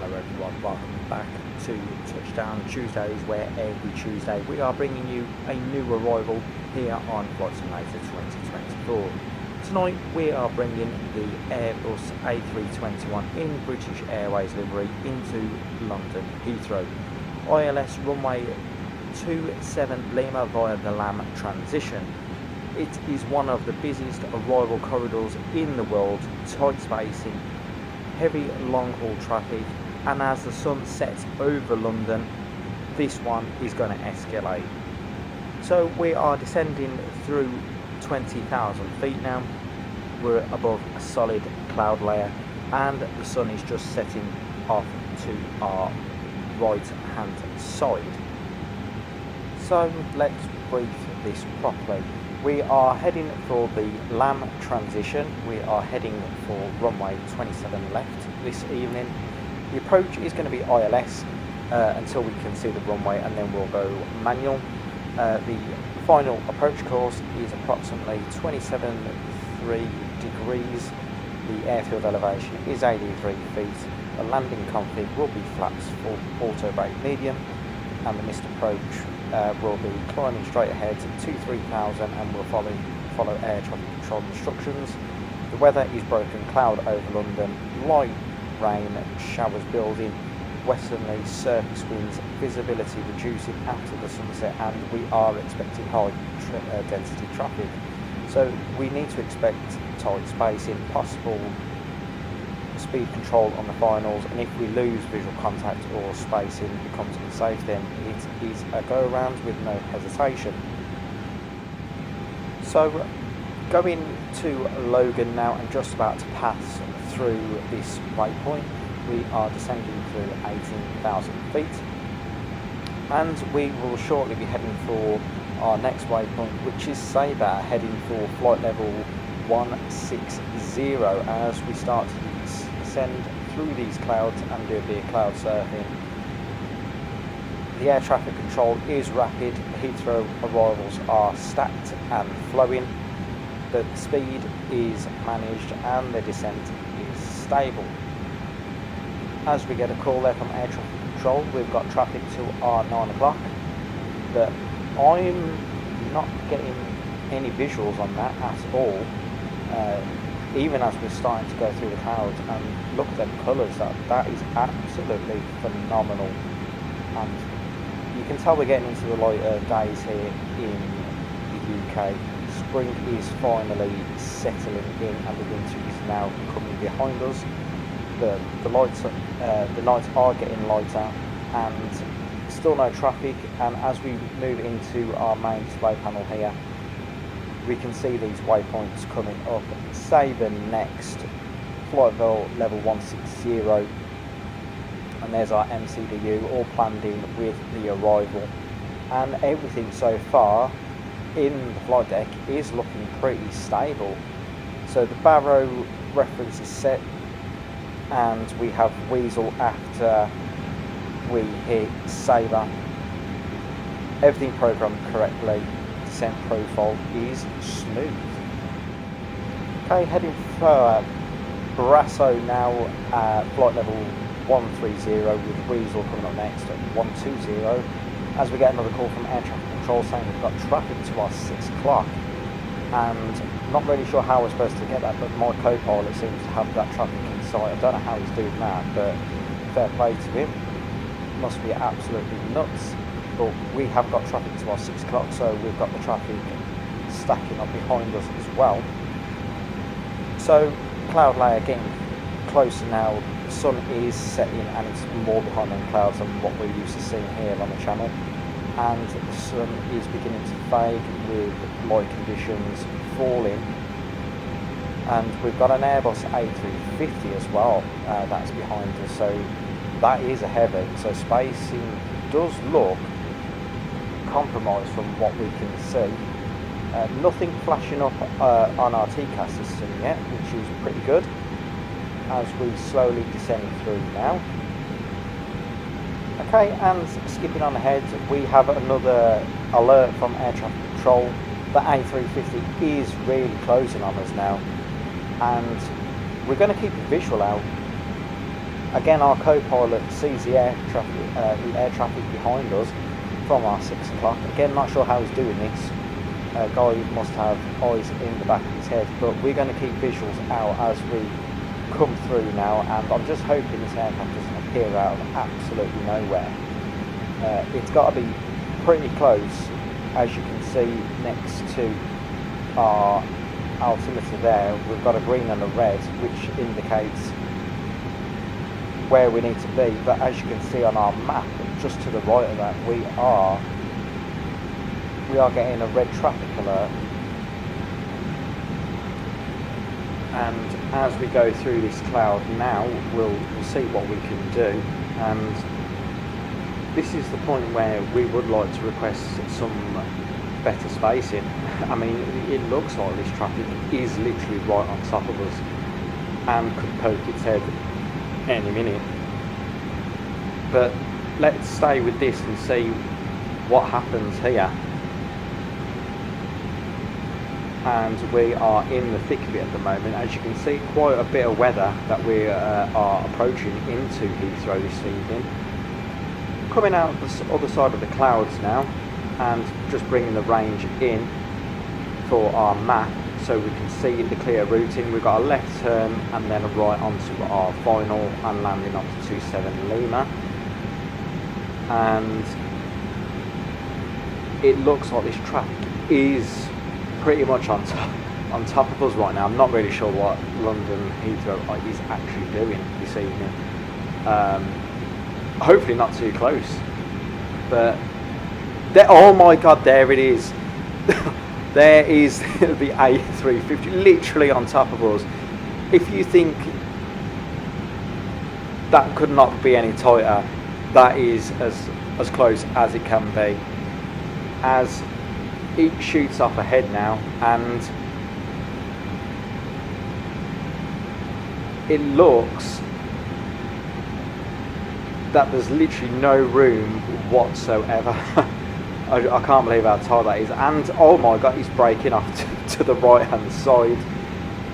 Hello everyone, welcome back to Touchdown Tuesdays, where every Tuesday we are bringing you a new arrival here on Flight Simulator 2024. Tonight we are bringing the Airbus A321 in British Airways livery into London Heathrow. ILS Runway 27 Lima via the LAM transition. It is one of the busiest arrival corridors in the world, tight spacing, heavy long-haul traffic, and as the sun sets over London, this one is going to escalate. So we are descending through 20,000 feet now. We're above a solid cloud layer, and the sun is just setting off to our right hand side. So let's brief this properly. We are heading for the LAM transition. We are heading for runway 27 left this evening. The approach is going to be ILS until we can see the runway, and then we'll go manual. The final approach course is approximately 27.3 degrees. The airfield elevation is 83 feet. The landing config will be flaps for auto brake medium, and the missed approach will be climbing straight ahead to 3,000, and we'll follow air traffic control instructions. The weather is broken cloud over London, light rain showers building, westerly surface winds, visibility reducing after the sunset, and we are expecting high density traffic. So we need to expect tight spacing, possible speed control on the finals, and if we lose visual contact or spacing becomes unsafe, then it is a go around with no hesitation. So going to Logan now, and just about to pass through this waypoint. We are descending through 18,000 feet, and we will shortly be heading for our next waypoint, which is Sabre, heading for flight level 160 as we start to descend through these clouds and do a bit of cloud surfing. The air traffic control is rapid, Heathrow arrivals are stacked and flowing, the speed is managed, and the descent is stable. As we get a call there from air traffic control, we've got traffic till our 9 o'clock, but I'm not getting any visuals on that at all. Even as we're starting to go through the clouds, and look at them colours, that is absolutely phenomenal. And you can tell we're getting into the lighter days here in the UK. Spring is finally settling in, and the winter is now coming behind us. The nights are getting lighter, and still no traffic. And as we move into our main display panel here, we can see these waypoints coming up. Sabre next, flight level 160, and there's our MCDU all planned in with the arrival, and everything so far in the flight deck is looking pretty stable. So the Barrow reference is set, and we have Weasel after we hit Sabre. Everything programmed correctly, descent profile is smooth. Okay, heading for Brasso now, flight level 130 with Weasel coming up next at 120, as we get another call from air traffic control saying we've got traffic to our 6 o'clock, and not really sure how we're supposed to get that, but my co-pilot seems to have that traffic in sight. I don't know how he's doing that, but fair play to him. Must be absolutely nuts. But we have got traffic to our 6 o'clock, so we've got the traffic stacking up behind us as well. So cloud layer getting closer now. The sun is setting, and it's more behind them clouds than what we're used to seeing here on the channel, and the sun is beginning to fade with light conditions falling. And we've got an Airbus A350 as well that's behind us, so that is a heavy. So spacing does look compromised from what we can see. Nothing flashing up on our TCAS system yet, which is pretty good, as we slowly descend through now. Okay, and skipping on ahead, we have another alert from air traffic control. The A350 is really closing on us now, and we're going to keep a visual out Again, our co-pilot sees the air traffic behind us from our 6 o'clock. Again, not sure how he's doing this. Guy must have eyes in the back of his head, but we're going to keep visuals out as we come through now, and I'm just hoping this aircraft doesn't appear out of absolutely nowhere. It's got to be pretty close, as you can see next to our altimeter there. We've got a green and a red, which indicates where we need to be, but as you can see on our map, just to the right of that, we are getting a red traffic alert. And as we go through this cloud now, we'll see what we can do. And this is the point where we would like to request some better spacing. I mean, it looks like this traffic is literally right on top of us and could poke its head any minute. But let's stay with this and see what happens here. And we are in the thick of it at the moment. As you can see, quite a bit of weather that we are approaching into Heathrow this evening. Coming out the other side of the clouds now, and just bringing the range in for our map so we can see the clear routing. We've got a left turn and then a right onto our final and landing onto 27 Lima. And it looks like this traffic is pretty much on top of us right now. I'm not really sure what London Heathrow is actually doing this evening. Hopefully not too close, but oh my god, there it is. There is the A350 literally on top of us. If you think that could not be any tighter, that is as close as it can be. As it shoots up ahead now, and it looks that there's literally no room whatsoever. I can't believe how tight that is. And oh my god, he's braking off to the right hand side,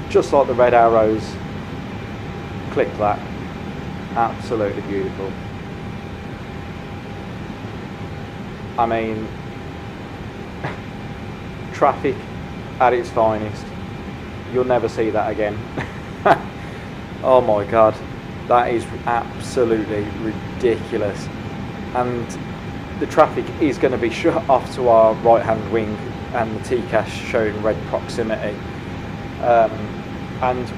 just like the red arrows. Click that. Absolutely beautiful. I mean, traffic at its finest. You'll never see that again. Oh my god, that is absolutely ridiculous. And the traffic is going to be shut off to our right hand wing, and the TCAS showing red proximity. And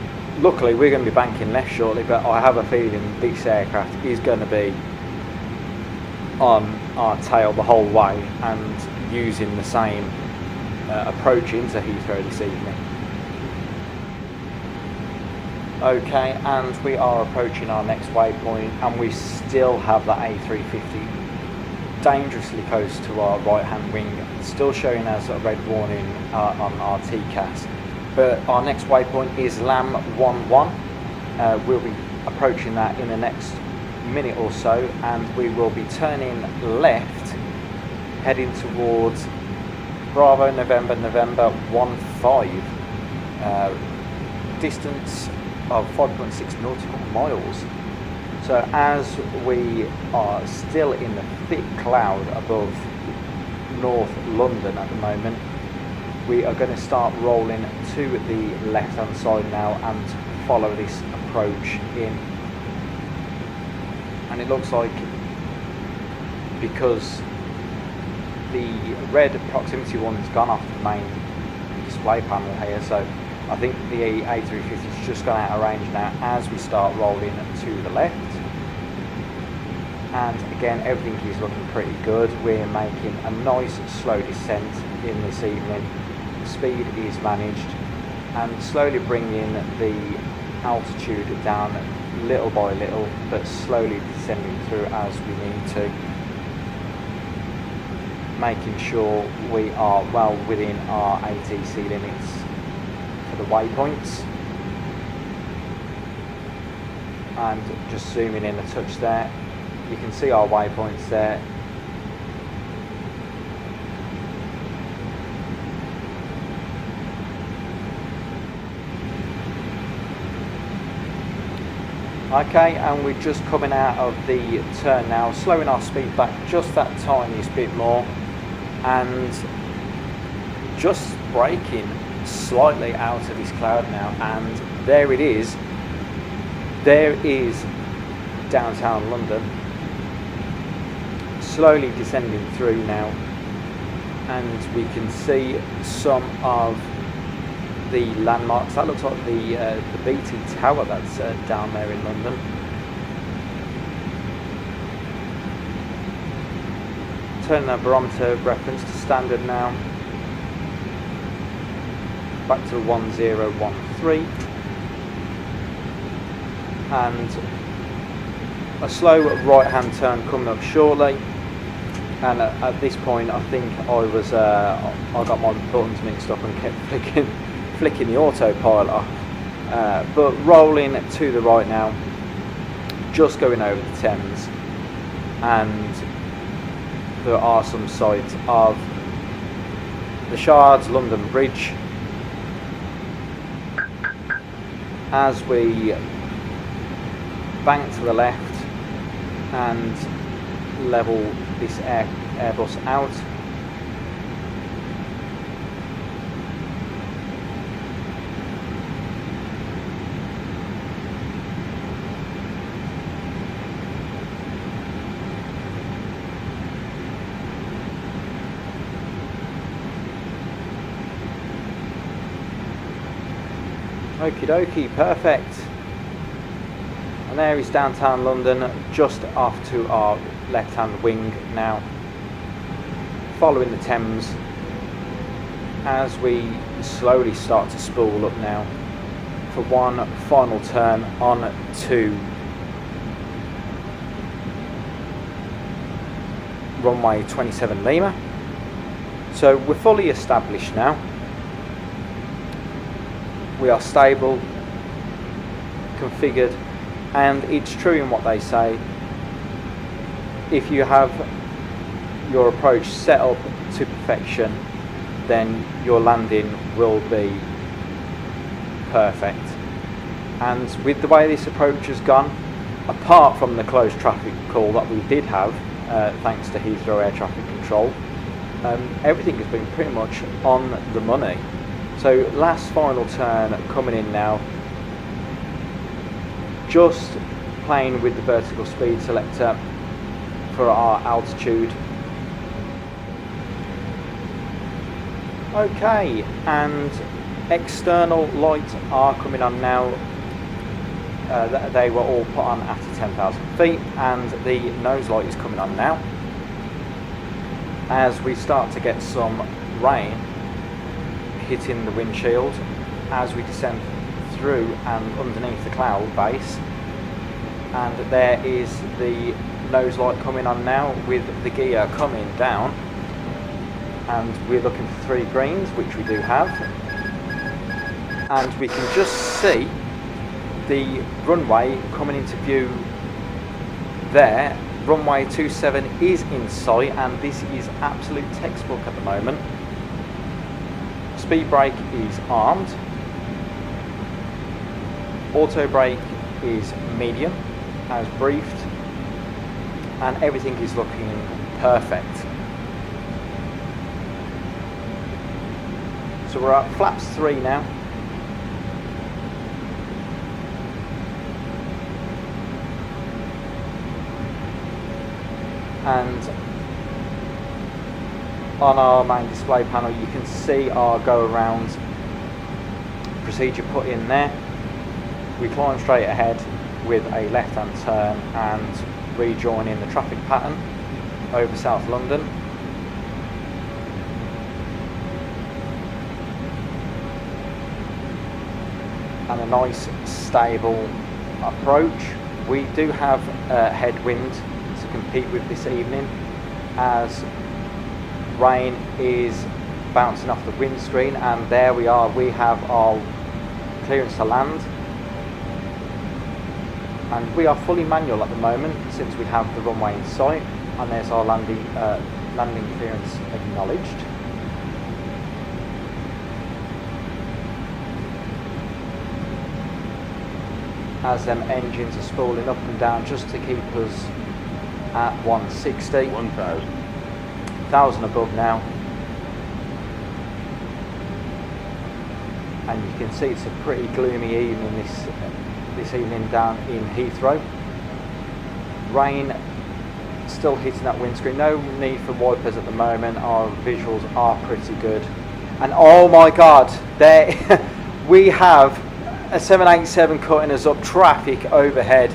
luckily we're going to be banking left shortly, but I have a feeling this aircraft is going to be on our tail the whole way and using the same approach into Heathrow this evening. Okay, and we are approaching our next waypoint, and we still have the A350 dangerously close to our right hand wing, still showing us a red warning on our TCAS. But our next waypoint is LAM 11. We'll be approaching that in the next minute or so, and we will be turning left, heading towards Bravo November 15, distance of 5.6 nautical miles. So as we are still in the thick cloud above North London at the moment, we are going to start rolling to the left hand side now and follow this approach in. And it looks like, because the red proximity one's gone off the main display panel here, so I think the A350 is just gone out of range now as we start rolling to the left. And again, everything is looking pretty good. We're making a nice slow descent in this evening. The speed is managed, and slowly bringing the altitude down little by little, but slowly descending through as we need to, making sure we are well within our ATC limits for the waypoints. And just zooming in a touch there, you can see our waypoints there. Okay, and we're just coming out of the turn now, slowing our speed back just that tiniest bit more, and just braking slightly out of this cloud now, and there it is. There is downtown London, slowly descending through now, and we can see some of the landmarks. That looks like the BT Tower that's down there in London. Turning our barometer reference to standard now, back to 1013, and a slow right hand turn coming up shortly. And at this point I think I got my buttons mixed up and kept flicking the autopilot off, but rolling to the right now, just going over the Thames, and there are some sights of the Shards London Bridge as we bank to the left and level this Airbus out. Okie dokie, perfect. And there is downtown London, just off to our left hand wing now, following the Thames as we slowly start to spool up now for one final turn on to runway 27 Lima. So we're fully established now. We are stable, configured, and it's true in what they say. If you have your approach set up to perfection, then your landing will be perfect. And with the way this approach has gone, apart from the closed traffic call that we did have, thanks to Heathrow Air Traffic Control, everything has been pretty much on the money. So last final turn coming in now, just playing with the vertical speed selector for our altitude. Okay, and external lights are coming on now. They were all put on after 10,000 feet, and the nose light is coming on now as we start to get some rain hitting the windshield as we descend through and underneath the cloud base. And there is the nose light coming on now with the gear coming down, and we're looking for 3 greens, which we do have, and we can just see the runway coming into view there. Runway 27 is in sight, and this is absolute textbook at the moment. Speed brake is armed, auto brake is medium as briefed, and everything is looking perfect. So we're at flaps 3 now. And on our main display panel you can see our go around procedure put in there. We climb straight ahead with a left hand turn and rejoin in the traffic pattern over South London. And a nice stable approach. We do have headwind to compete with this evening, as rain is bouncing off the windscreen, and there we are, we have our clearance to land, and we are fully manual at the moment since we have the runway in sight, and there's our landing clearance acknowledged. as them engines are spooling up and down just to keep us at 160. 1,000 above now. And you can see it's a pretty gloomy evening this evening down in Heathrow. Rain still hitting that windscreen. No need for wipers at the moment. Our visuals are pretty good. And oh my god, there we have a 787 cutting us up traffic overhead,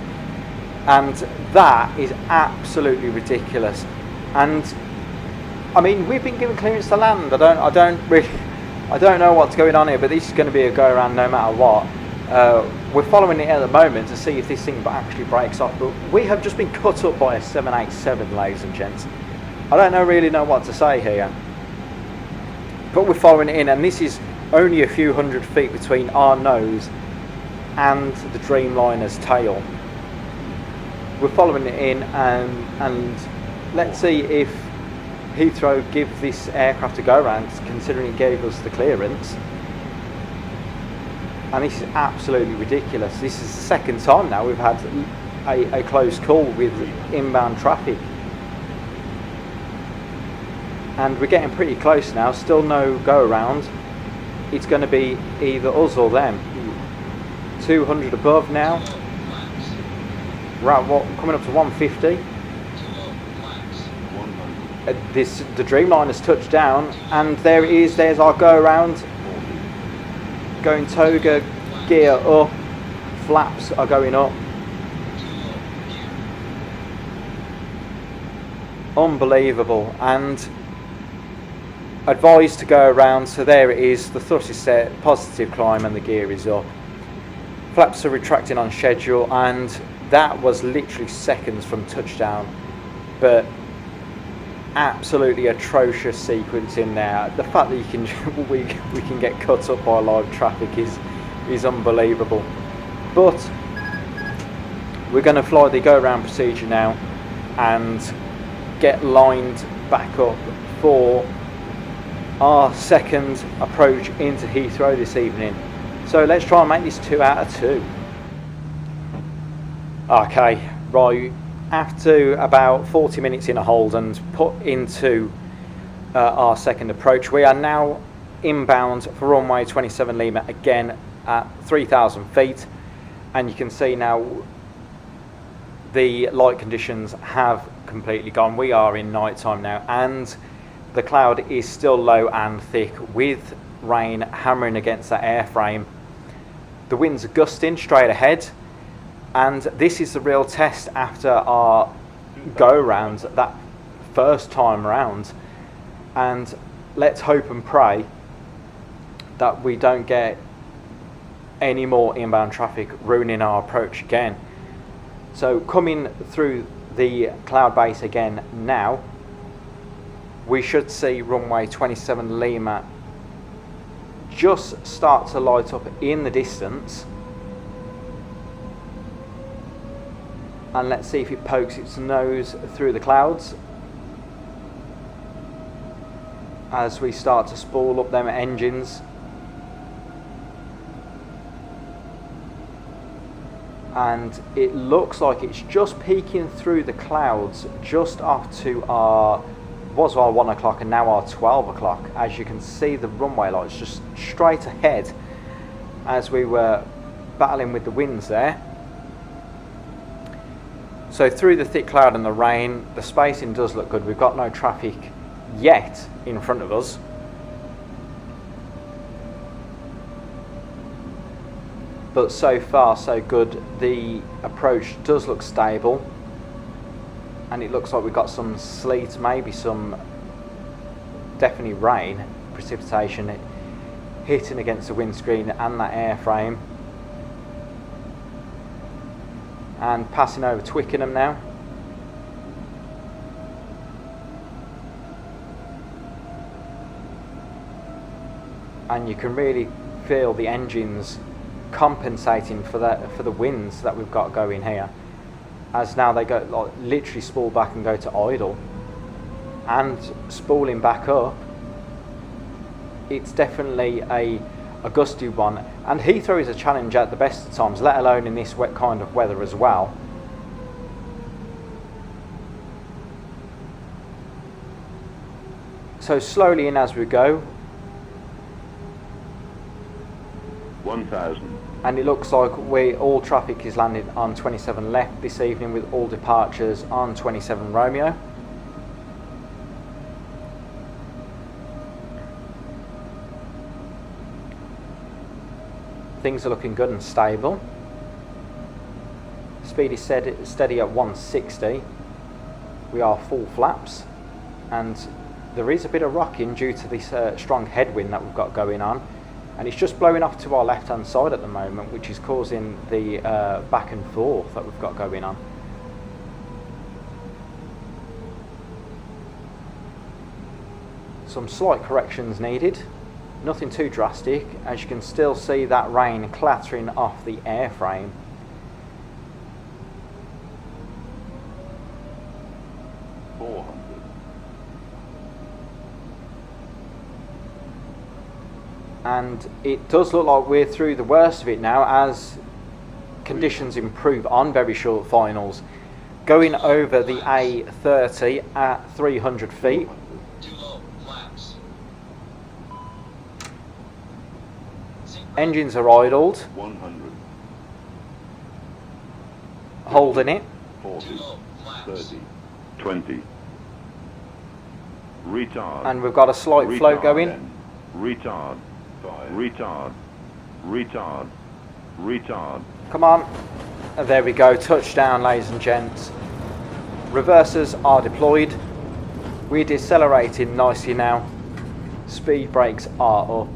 and that is absolutely ridiculous. And I mean, we've been given clearance to land. I don't know what's going on here, but this is going to be a go around no matter what. We're following it at the moment to see if this thing actually breaks off, but we have just been cut up by a 787, ladies and gents. I don't really know what to say here, but we're following it in, and this is only a few hundred feet between our nose and the Dreamliner's tail. We're following it in, and let's see if Heathrow give this aircraft a go around, considering it gave us the clearance. And this is absolutely ridiculous. This is the second time now we've had a close call with inbound traffic. And we're getting pretty close now, still no go around. It's going to be either us or them. 200 above now. We're at coming up to 150. The Dreamliner's touched down, and there it is. There's our go around. Going toga, gear up, flaps are going up. Unbelievable. And advised to go around, so there it is. The thrust is set, positive climb, and the gear is up. Flaps are retracting on schedule, and that was literally seconds from touchdown. But absolutely atrocious sequence in there. The fact that you can we can get cut up by live traffic is unbelievable. But we're going to fly the go around procedure now and get lined back up for our second approach into Heathrow this evening. So let's try and make this 2 out of 2. Okay, right. After about 40 minutes in a hold and put into our second approach, we are now inbound for runway 27 Lima again at 3,000 feet, and you can see now the light conditions have completely gone. We are in night time now, and the cloud is still low and thick with rain hammering against that airframe. The winds are gusting straight ahead. And this is the real test after our go round that first time round. And let's hope and pray that we don't get any more inbound traffic ruining our approach again. So coming through the cloud base again now, we should see runway 27 Lima just start to light up in the distance. And let's see if it pokes its nose through the clouds as we start to spool up them engines. And it looks like it's just peeking through the clouds just off to our 1 o'clock and now our 12 o'clock. As you can see, the runway lights just straight ahead as we were battling with the winds there. So through the thick cloud and the rain, the spacing does look good. We've got no traffic yet in front of us. But so far so good. The approach does look stable. And it looks like we've got some sleet, maybe some definitely rain, precipitation hitting against the windscreen and that airframe. And passing over Twickenham now. And you can really feel the engines compensating for the winds that we've got going here, as now they go like literally spool back and go to idle and spooling back up. It's definitely a a gusty one, and Heathrow is a challenge at the best of times, let alone in this wet kind of weather as well. So slowly in as we go. 1000. And it looks like all traffic is landing on 27 left this evening, with all departures on 27 Romeo. Things are looking good and stable. Speed is steady at 160. We are full flaps, and there is a bit of rocking due to this strong headwind that we've got going on, and it's just blowing off to our left hand side at the moment, which is causing the back and forth that we've got going on. Some slight corrections needed, nothing too drastic, as you can still see that rain clattering off the airframe. And it does look like we're through the worst of it now, as conditions improve on very short finals. Going over the A30 at 300 feet. Engines are idled. 100. Holding it. 40. 30. 20. Retard. And we've got a slight flow going. 10. Retard. 5. Retard. Retard. Retard. Come on. There we go. Touchdown, ladies and gents. Reversers are deployed. We're decelerating nicely now. Speed brakes are up.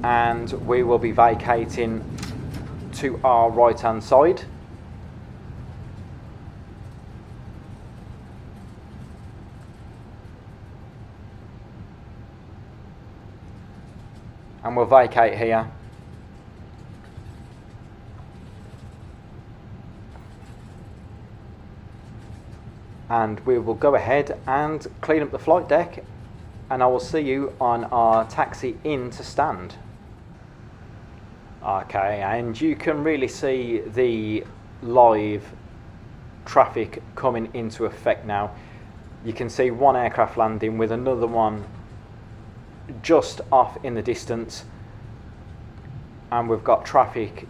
And we will be vacating to our right hand side. And we'll vacate here. And we will go ahead and clean up the flight deck, and I will see you on our taxi in to stand. Okay, and you can really see the live traffic coming into effect now. You can see one aircraft landing with another one just off in the distance, and we've got traffic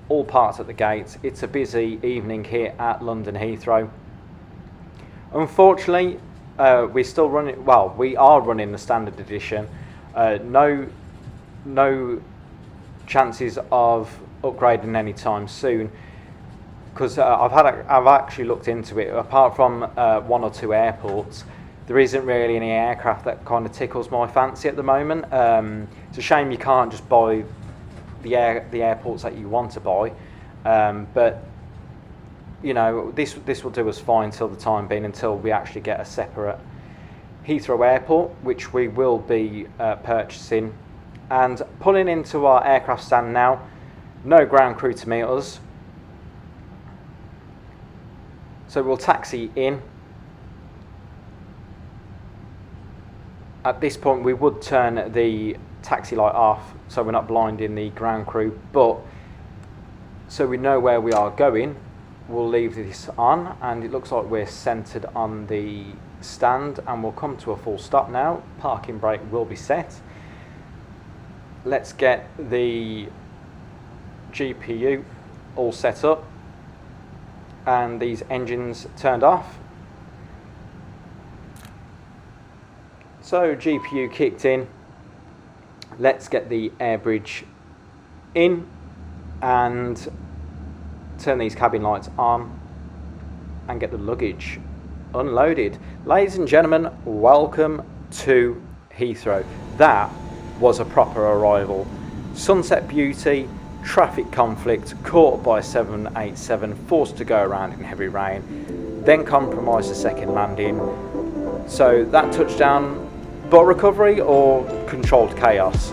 all parts at the gates. It's a busy evening here at London Heathrow. Unfortunately, we're still running, well, we are running the standard edition. No chances of upgrading anytime soon, because I've actually looked into it. Apart from one or two airports, there isn't really any aircraft that kind of tickles my fancy at the moment. It's a shame you can't just buy the airports that you want to buy, but you know, this will do us fine till the time being, until we actually get a separate Heathrow Airport, which we will be purchasing. And pulling into our aircraft stand now, no ground crew to meet us, so we'll taxi in. At this point we would turn the taxi light off so we're not blinding the ground crew, but so we know where we are going, we'll leave this on, and it looks like we're centered on the stand, and we'll come to a full stop now. Parking brake will be set. Let's get the GPU all set up and these engines turned off. So GPU kicked in. Let's get the air bridge in and turn these cabin lights on and get the luggage unloaded. Ladies and gentlemen, welcome to Heathrow. That was a proper arrival. Sunset beauty, traffic conflict, caught by 787, forced to go around in heavy rain, then compromised the second landing. So that touchdown, but recovery or controlled chaos.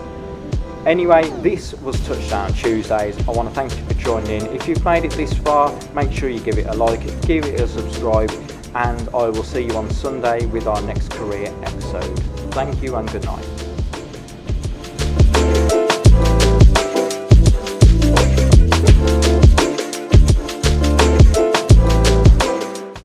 Anyway, this was Touchdown Tuesdays. I want to thank you for joining in. If you've made it this far, make sure you give it a like, give it a subscribe, and I will see you on Sunday with our next career episode. Thank you and good night.